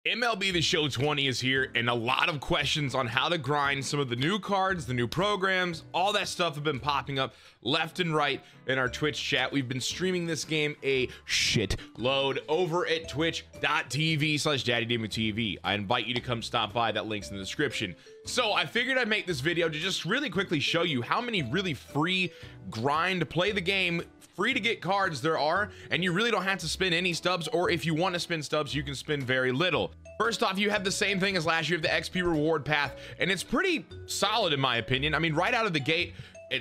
MLB The Show 20 is here, and a lot of questions on how to grind some of the new cards, the new programs, all that stuff have been popping up left and right in our Twitch chat. We've been streaming this game a shit load over at twitch.tv/daddydamotv. I invite you to come stop by. That link's in the description. So I figured I'd make this video to just really quickly show you how many really free grind, play the game, free to get cards there are, and you really don't have to spend any stubs, or if you want to spend stubs, you can spend very little. First off, you have the same thing as last year, the XP reward path, and it's pretty solid in my opinion. I mean, right out of the gate,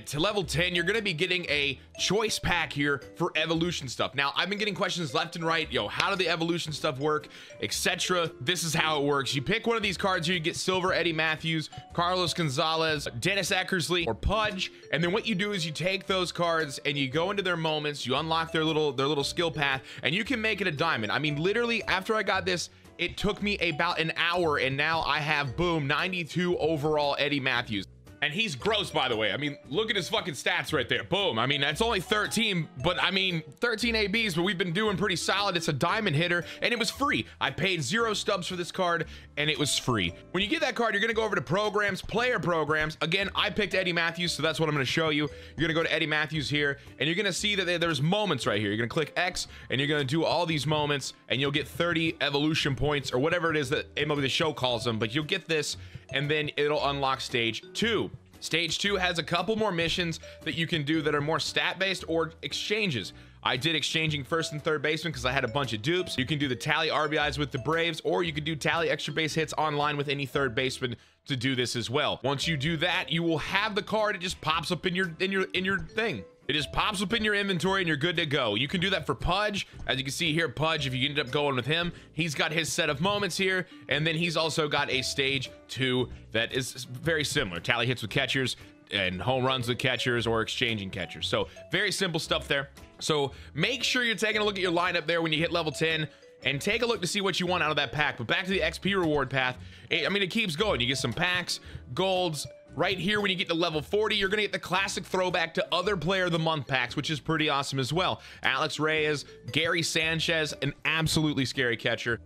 to level 10, you're going to be getting a choice pack here for evolution stuff. Now, I've been getting questions left and right, how do the evolution stuff work, etc. This is how it works. You pick one of these cards here, you get Silver Eddie Matthews, Carlos Gonzalez, Dennis Eckersley, or Pudge, and then what you do is you take those cards and you go into their moments, you unlock their little skill path, and you can make it a diamond. I mean, literally, after I got this, it took me about an hour, and now I have, boom, 92 overall Eddie Matthews. And he's gross, by the way. I mean, look at his fucking stats right there. Boom. I mean, that's only 13, but I mean, 13 ABs, but we've been doing pretty solid. It's a diamond hitter, and it was free. I paid 0 stubs for this card, and it was free. When you get that card, you're gonna go over to programs, player programs. Again, I picked Eddie Matthews, so that's what I'm gonna show you. You're gonna go to Eddie Matthews here, and you're gonna see that there's moments right here. You're gonna click X, and you're gonna do all these moments, and you'll get 30 evolution points, or whatever it is that MLB The Show calls them, but you'll get this, and then it'll unlock stage 2. Stage 2 has a couple more missions that you can do that are more stat-based or exchanges. I did exchanging first and third baseman because I had a bunch of dupes. You can do the tally RBIs with the Braves, or you can do tally extra base hits online with any third baseman to do this as well. Once you do that, you will have the card. It just pops up in your thing. It just pops up in your inventory and you're good to go. You can do that for Pudge. As you can see here, Pudge, if you end up going with him, he's got his set of moments here, and then he's also got a stage 2 that is very similar. Tally hits with catchers and home runs with catchers, or exchanging catchers. So very simple stuff there. So make sure you're taking a look at your lineup there when you hit level 10, and take a look to see what you want out of that pack. But back to the XP reward path, I mean, it keeps going. You get some packs, golds. Right here, when you get to level 40, you're gonna get the classic throwback to other player of the month packs, which is pretty awesome as well. Alex Reyes, Gary Sanchez, an absolutely scary catcher,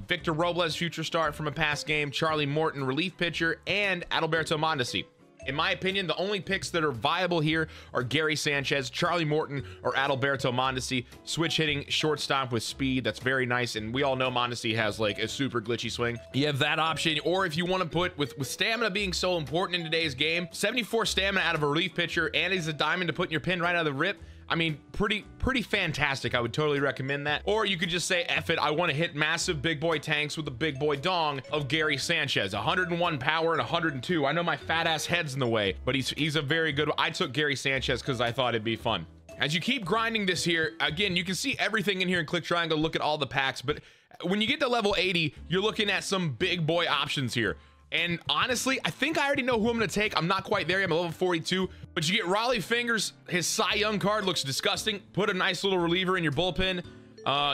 Victor Robles, future start from a past game, Charlie Morton, relief pitcher, and Adalberto Mondesi. In my opinion, the only picks that are viable here are Gary Sanchez, Charlie Morton, or Adalberto Mondesi. Switch hitting shortstop with speed. That's very nice. And we all know Mondesi has like a super glitchy swing. You have that option. Or if you want to put, with stamina being so important in today's game, 74 stamina out of a relief pitcher, and he's a diamond to put in your pin right out of the rip. I mean, pretty fantastic. I would totally recommend that. Or you could just say, F it, I want to hit massive big boy tanks with the big boy dong of Gary Sanchez. 101 power and 102. I know my fat ass head's in the way, but he's a very good one. I took Gary Sanchez because I thought it'd be fun. As you keep grinding this here, again, you can see everything in here and click triangle, look at all the packs. But when you get to level 80, you're looking at some big boy options here. And honestly, I think I already know who I'm going to take. I'm not quite there. I'm at level 42. But you get Raleigh Fingers. His Cy Young card looks disgusting. Put a nice little reliever in your bullpen.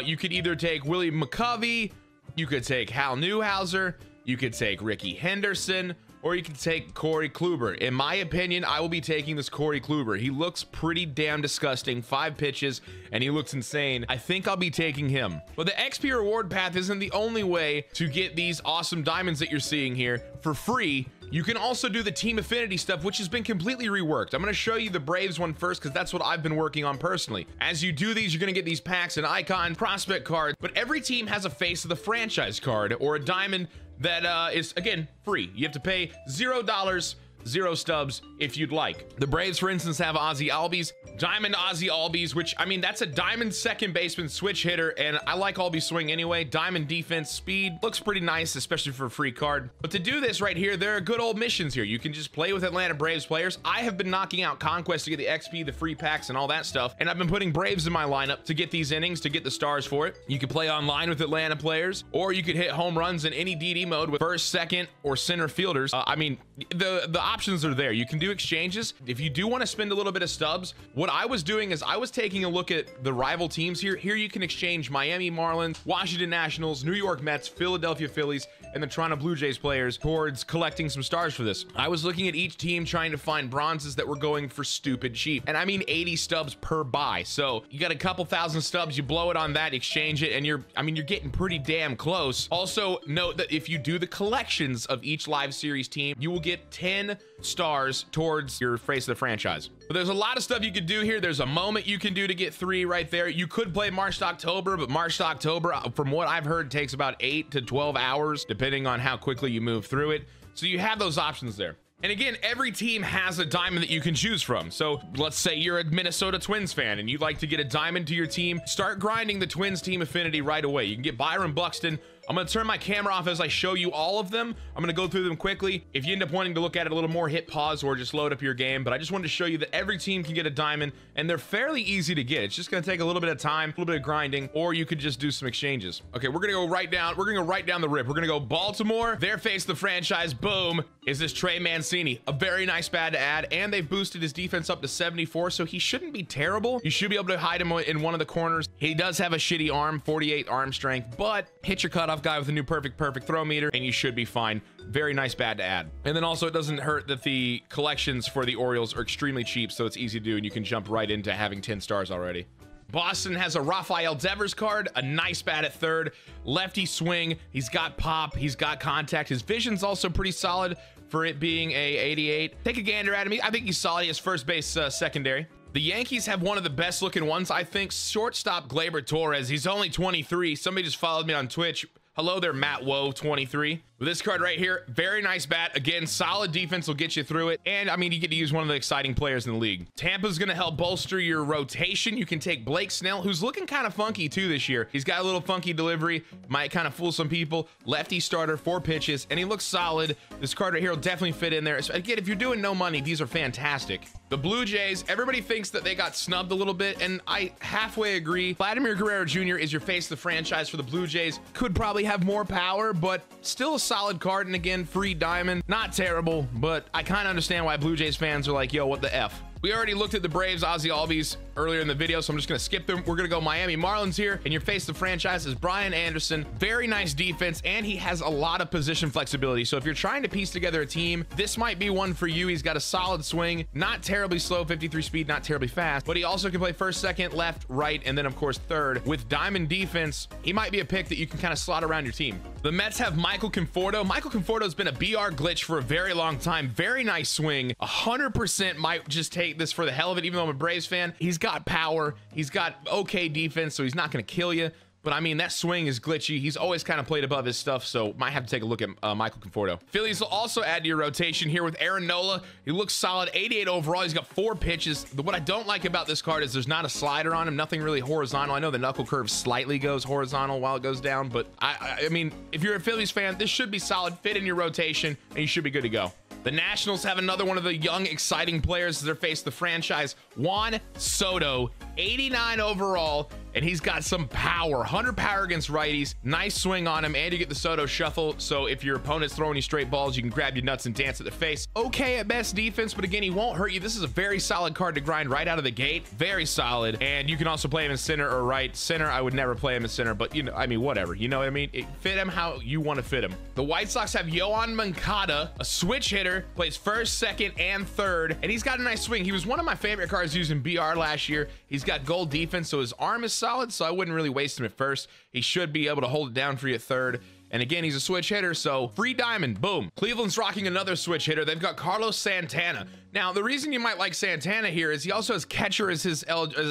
You could either take Willie McCovey. You could take Hal Newhouser. You could take Ricky Henderson. Or you can take Corey Kluber. In my opinion, I will be taking this Corey Kluber. He looks pretty damn disgusting. 5 pitches, and he looks insane. I think I'll be taking him. But the XP reward path isn't the only way to get these awesome diamonds that you're seeing here for free. You can also do the Team Affinity stuff, which has been completely reworked. I'm going to show you the Braves one first, because that's what I've been working on personally. As you do these, you're going to get these packs and icon prospect cards, but every team has a face of the franchise card, or a diamond that is, again, free. You have to pay $0, 0 stubs if you'd like. The Braves, for instance, have Ozzie Albies, diamond Ozzie Albies, which, I mean, that's a diamond second baseman switch hitter, and I like Albies swing anyway. Diamond defense, speed, looks pretty nice, especially for a free card. But to do this right here, there are good old missions here. You can just play with Atlanta Braves players. I have been knocking out Conquest to get the XP, the free packs, and all that stuff, and I've been putting Braves in my lineup to get these innings, to get the stars for it. You can play online with Atlanta players, or you could hit home runs in any DD mode with first, second, or center fielders. I mean, the options are there. You can do exchanges. If you do want to spend a little bit of stubs, what I was doing is I was taking a look at the rival teams here. Here you can exchange Miami Marlins, Washington Nationals, New York Mets, Philadelphia Phillies, and the Toronto Blue Jays players towards collecting some stars for this. I was looking at each team trying to find bronzes that were going for stupid cheap. And I mean 80 stubs per buy. So you got a couple thousand stubs, you blow it on that, exchange it, and you're getting pretty damn close. Also note that if you do the collections of each live series team, you will get 10 stars towards your face of the franchise. But there's a lot of stuff you could do here. There's a moment you can do to get 3 right there. You could play March to October, but March to October, from what I've heard, takes about 8 to 12 hours, depending on how quickly you move through it. So you have those options there. And again, every team has a diamond that you can choose from. So let's say you're a Minnesota Twins fan and you'd like to get a diamond to your team. Start grinding the Twins team affinity right away. You can get Byron Buxton. I'm going to turn my camera off as I show you all of them. I'm going to go through them quickly. If you end up wanting to look at it a little more, hit pause or just load up your game. But I just wanted to show you that every team can get a diamond and they're fairly easy to get. It's just going to take a little bit of time, a little bit of grinding, or you could just do some exchanges. Okay, we're going to go right down. We're going to go right down the rip. We're going to go Baltimore. Their face the franchise. Boom. Is this Trey Mancini? A very nice bat to add. And they've boosted his defense up to 74. So he shouldn't be terrible. You should be able to hide him in one of the corners. He does have a shitty arm, 48 arm strength, but hit your cutoff guy with a new perfect throw meter and you should be fine. Very nice bat to add. And then also it doesn't hurt that the collections for the Orioles are extremely cheap, so it's easy to do and you can jump right into having 10 stars already. Boston has a Rafael Devers card, a nice bat at third, lefty swing, he's got pop, he's got contact, his vision's also pretty solid for it being a 88. Take a gander at him. I think he's solid. He has first base secondary. The Yankees have one of the best looking ones, I think. Shortstop Glaber Torres. He's only 23. Somebody just followed me on Twitch. Hello there, Matt Woe 23. With this card right here, very nice bat. Again, solid defense will get you through it. And I mean, you get to use one of the exciting players in the league. Tampa's going to help bolster your rotation. You can take Blake Snell, who's looking kind of funky too this year. He's got a little funky delivery, might kind of fool some people. Lefty starter, 4 pitches, and he looks solid. This card right here will definitely fit in there. So again, if you're doing no money, these are fantastic. The Blue Jays, everybody thinks that they got snubbed a little bit, and I halfway agree. Vladimir Guerrero Jr. is your face of the franchise for the Blue Jays. Could probably have more power, but still a solid card. And again, free diamond, not terrible, but I kind of understand why Blue Jays fans are like, yo, what the F? We already looked at the Braves, Ozzy Albies earlier in the video, so I'm just going to skip them. We're going to go Miami Marlins here, and your face of the franchise is Brian Anderson. Very nice defense, and he has a lot of position flexibility. So if you're trying to piece together a team, this might be one for you. He's got a solid swing, not terribly slow, 53 speed, not terribly fast, but he also can play first, second, left, right, and then of course third. With diamond defense, he might be a pick that you can kind of slot around your team. The Mets have Michael Conforto. Michael Conforto has been a BR glitch for a very long time. Very nice swing. 100% might just take this for the hell of it, even though I'm a Braves fan. He's got power. He's got okay defense, so he's not going to kill you. But I mean, that swing is glitchy. He's always kind of played above his stuff, so might have to take a look at Michael Conforto. Phillies will also add to your rotation here with Aaron Nola. He looks solid, 88 overall. He's got 4 pitches. What I don't like about this card is there's not a slider on him, nothing really horizontal. I know the knuckle curve slightly goes horizontal while it goes down, but I mean, if you're a Phillies fan, this should be solid, fit in your rotation, and you should be good to go. The Nationals have another one of the young, exciting players as their face the franchise, Juan Soto, 89 overall, and he's got some power, 100 power against righties, nice swing on him, and you get the Soto shuffle, so if your opponent's throwing you straight balls, you can grab your nuts and dance at the face. Okay at best defense, but again, he won't hurt you. This is a very solid card to grind right out of the gate, very solid, and you can also play him in center or right. Center, I would never play him in center, but you know, I mean, whatever, you know what I mean? Fit him how you want to fit him. The White Sox have Yohan Moncada, a switch hitter, plays first, second, and third, and he's got a nice swing. He was one of my favorite cards used in BR last year. He's got gold defense, so his arm is solid, so I wouldn't really waste him at first. He should be able to hold it down for you at third. And again, he's a switch hitter, so free diamond, boom. Cleveland's rocking another switch hitter. They've got Carlos Santana. Now, the reason you might like Santana here is he also has catcher as his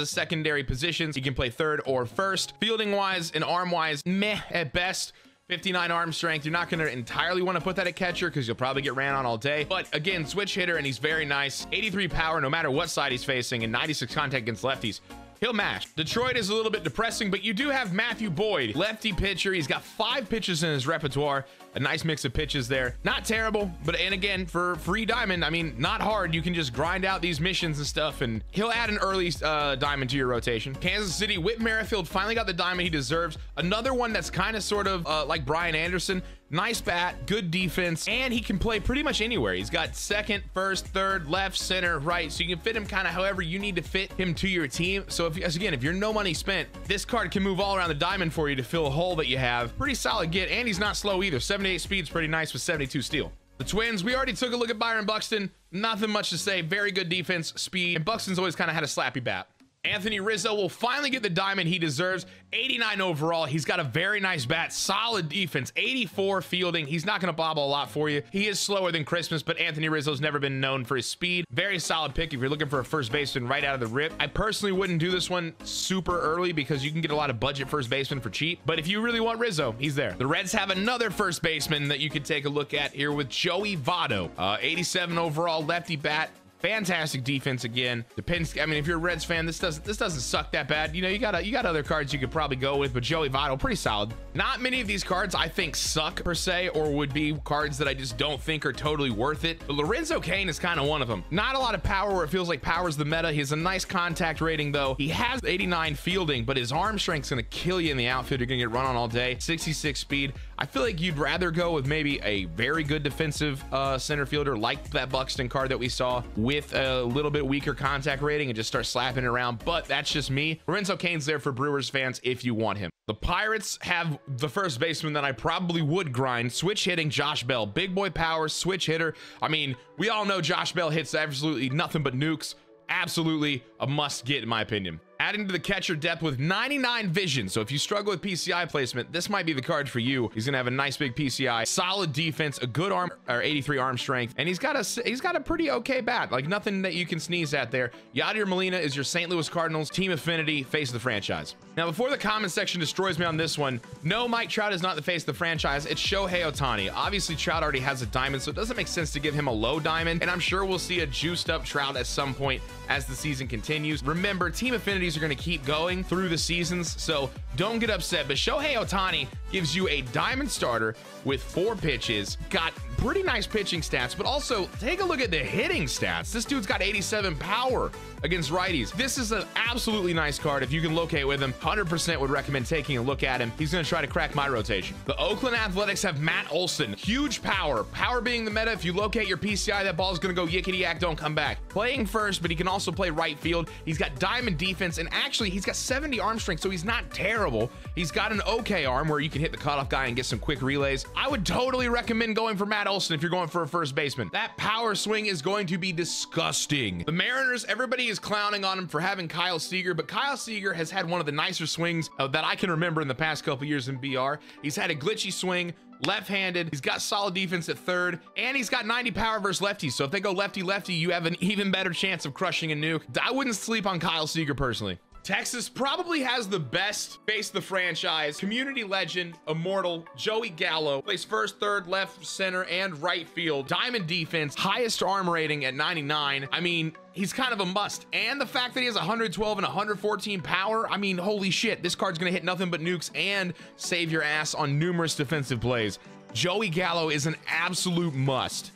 secondary positions. He can play third or first. Fielding-wise and arm-wise, meh at best. 59 arm strength. You're not going to entirely want to put that at catcher because you'll probably get ran on all day. But again, switch hitter, and he's very nice. 83 power no matter what side he's facing, and 96 contact against lefties. He'll mash. Detroit is a little bit depressing, but you do have Matthew Boyd, lefty pitcher. He's got 5 pitches in his repertoire. A nice mix of pitches there. Not terrible, but and again, for free diamond, I mean, not hard. You can just grind out these missions and stuff, and he'll add an early diamond to your rotation. Kansas City, Whit Merrifield finally got the diamond he deserves. Another one that's kind of sort of like Brian Anderson. Nice bat, good defense, and he can play pretty much anywhere. He's got second, first, third, left, center, right, so you can fit him kind of however you need to fit him to your team. So if you're no money spent, this card can move all around the diamond for you to fill a hole that you have. Pretty solid get, and he's not slow either. 78 speed's pretty nice with 72 steal. The Twins, we already took a look at Byron Buxton. Nothing much to say. Very good defense, speed, and Buxton's always kind of had a slappy bat. Anthony Rizzo will finally get the diamond he deserves. 89 overall. He's got a very nice bat, solid defense, 84 fielding. He's not going to bobble a lot for you. He is slower than Christmas, but Anthony Rizzo's never been known for his speed. Very solid pick if you're looking for a first baseman right out of the rip. I personally wouldn't do this one super early because you can get a lot of budget first baseman for cheap, but if you really want Rizzo, he's there. The Reds have another first baseman that you could take a look at here with Joey Votto. 87 overall, lefty bat. Fantastic defense again. Depends. I mean, if you're a Reds fan, this doesn't suck that bad. You know, you got other cards you could probably go with, but Joey Votto, pretty solid. Not many of these cards I think suck per se, or would be cards that I just don't think are totally worth it. But Lorenzo Cain is kind of one of them. Not a lot of power where it feels like power's the meta. He has a nice contact rating though. He has 89 fielding, but his arm strength's gonna kill you in the outfield. You're gonna get run on all day. 66 speed. I feel like you'd rather go with maybe a very good defensive center fielder like that Buxton card that we saw with a little bit weaker contact rating and just start slapping it around, but that's just me. Lorenzo Cain's there for Brewers fans if you want him. The Pirates have the first baseman that I probably would grind, switch hitting Josh Bell. Big boy power, switch hitter. I mean, we all know Josh Bell hits absolutely nothing but nukes. Absolutely a must get in my opinion. Adding to the catcher depth with 99 vision. So if you struggle with PCI placement, this might be the card for you. He's gonna have a nice big PCI, solid defense, a good arm, or 83 arm strength, and he's got a pretty okay bat, like nothing that you can sneeze at there. Yadier Molina is your St. Louis Cardinals team affinity face of the franchise. Now, before the comment section destroys me on this one, no, Mike Trout is not the face of the franchise. It's Shohei Ohtani. Obviously, Trout already has a diamond, so it doesn't make sense to give him a low diamond, and I'm sure we'll see a juiced up Trout at some point as the season continues. Remember, team affinities are going to keep going through the seasons, so don't get upset. But Shohei Ohtani gives you a diamond starter with 4 pitches, got pretty nice pitching stats, but also take a look at the hitting stats. This dude's got 87 power against righties. This is an absolutely nice card. If you can locate with him, 100% would recommend taking a look at him. He's going to try to crack my rotation. The Oakland Athletics have Matt Olson. Huge power. Power being the meta. If you locate your PCI, that ball's going to go yickety yak, don't come back. Playing first, but he can also play right field. He's got diamond defense, and actually he's got 70 arm strength, so he's not terrible. He's got an okay arm where you can hit the cutoff guy and get some quick relays. I would totally recommend going for Matt Olson if you're going for a first baseman. That power swing is going to be disgusting. The Mariners, everybody is clowning on him for having Kyle Seager, but Kyle Seager has had one of the nicer swings that I can remember in the past couple years in BR. He's had a glitchy swing, left-handed. He's got solid defense at third, and he's got 90 power versus lefties. So if they go lefty-lefty, you have an even better chance of crushing a nuke. I wouldn't sleep on Kyle Seager personally. Texas probably has the best face of the franchise. Community legend, Immortal, Joey Gallo. Plays first, third, left, center, and right field. Diamond defense, highest arm rating at 99. I mean, he's kind of a must. And the fact that he has 112 and 114 power, I mean, holy shit, this card's gonna hit nothing but nukes and save your ass on numerous defensive plays. Joey Gallo is an absolute must.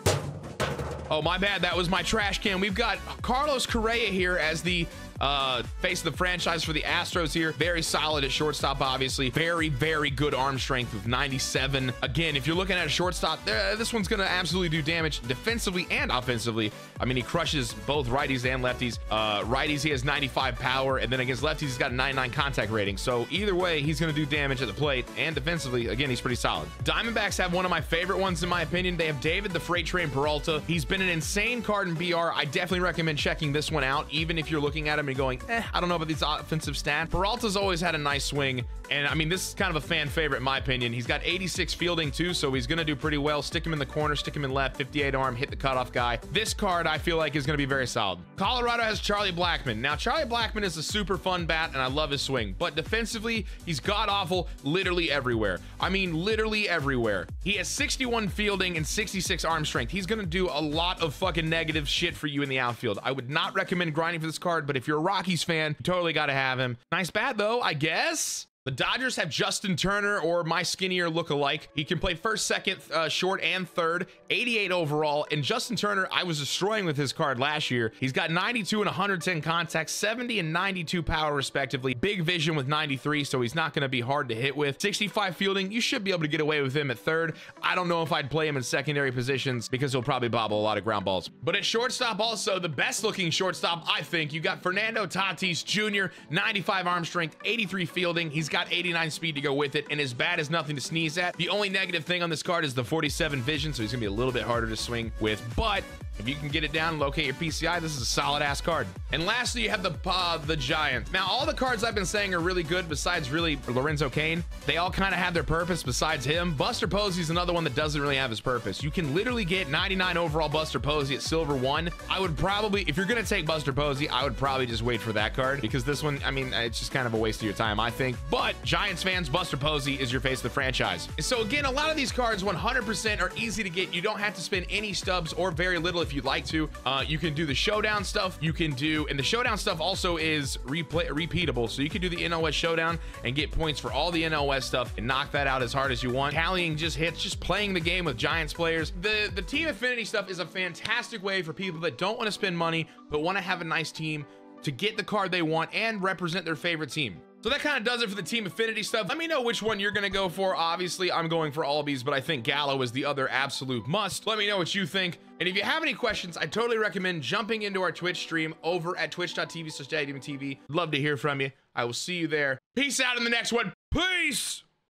Oh, my bad, that was my trash can. We've got Carlos Correia here as the face of the franchise for the Astros here. Very solid at shortstop, obviously. Very, very good arm strength with 97. Again, if you're looking at a shortstop, this one's gonna absolutely do damage defensively and offensively. I mean, he crushes both righties and lefties. Righties, he has 95 power, and then against lefties, he's got a 99 contact rating. So either way, he's gonna do damage at the plate, and defensively, again, he's pretty solid. Diamondbacks have one of my favorite ones, in my opinion. They have David the Freight Train Peralta. He's been an insane card in BR. I definitely recommend checking this one out, even if you're looking at him and going, I don't know about these offensive stats. Peralta's always had a nice swing, and I mean, this is kind of a fan favorite in my opinion. He's got 86 fielding too, so he's gonna do pretty well. Stick him in the corner, stick him in left, 58 arm, hit the cutoff guy. This card I feel like is gonna be very solid. Colorado has Charlie Blackmon. Now, Charlie Blackmon is a super fun bat, and I love his swing, but defensively, he's god-awful literally everywhere. I mean, literally everywhere. He has 61 fielding and 66 arm strength. He's gonna do a lot of fucking negative shit for you in the outfield. I would not recommend grinding for this card, but if you're a Rockies fan, you totally gotta have him. Nice bat though, I guess. The Dodgers have Justin Turner, or my skinnier look-alike. He can play first, second, short, and third. 88 overall. And Justin Turner, I was destroying with his card last year. He's got 92 and 110 contacts, 70 and 92 power respectively. Big vision with 93, so he's not going to be hard to hit with. 65 fielding, you should be able to get away with him at third. I don't know if I'd play him in secondary positions because he'll probably bobble a lot of ground balls. But at shortstop also, the best-looking shortstop, I think, you got Fernando Tatis Jr., 95 arm strength, 83 fielding. He's got 89 speed to go with it, and his bat is nothing to sneeze at. The only negative thing on this card is the 47 vision, so he's gonna be a little bit harder to swing with, but if you can get it down and locate your PCI, this is a solid ass card. And lastly, you have the Giants. Now, all the cards I've been saying are really good besides really Lorenzo Cain. They all kind of have their purpose besides him. Buster Posey's another one that doesn't really have his purpose. You can literally get 99 overall Buster Posey at silver 1. I would probably, if you're gonna take Buster Posey, I would probably just wait for that card, because this one, I mean, it's just kind of a waste of your time, I think. But Giants fans, Buster Posey is your face of the franchise. So again, a lot of these cards 100% are easy to get. You don't have to spend any stubs or very little if you'd like to. You can do the showdown stuff. You can do, and the showdown stuff also is repeatable. So you can do the NOS showdown and get points for all the NOS stuff and knock that out as hard as you want. Tallying just hits, just playing the game with Giants players. The team affinity stuff is a fantastic way for people that don't want to spend money but want to have a nice team to get the card they want and represent their favorite team. So that kind of does it for the team affinity stuff. Let me know which one you're going to go for. Obviously, I'm going for Albies, but I think Gallo is the other absolute must. Let me know what you think. And if you have any questions, I totally recommend jumping into our Twitch stream over at twitch.tv/DaddyDemonTV. Love to hear from you. I will see you there. Peace out in the next one. Peace!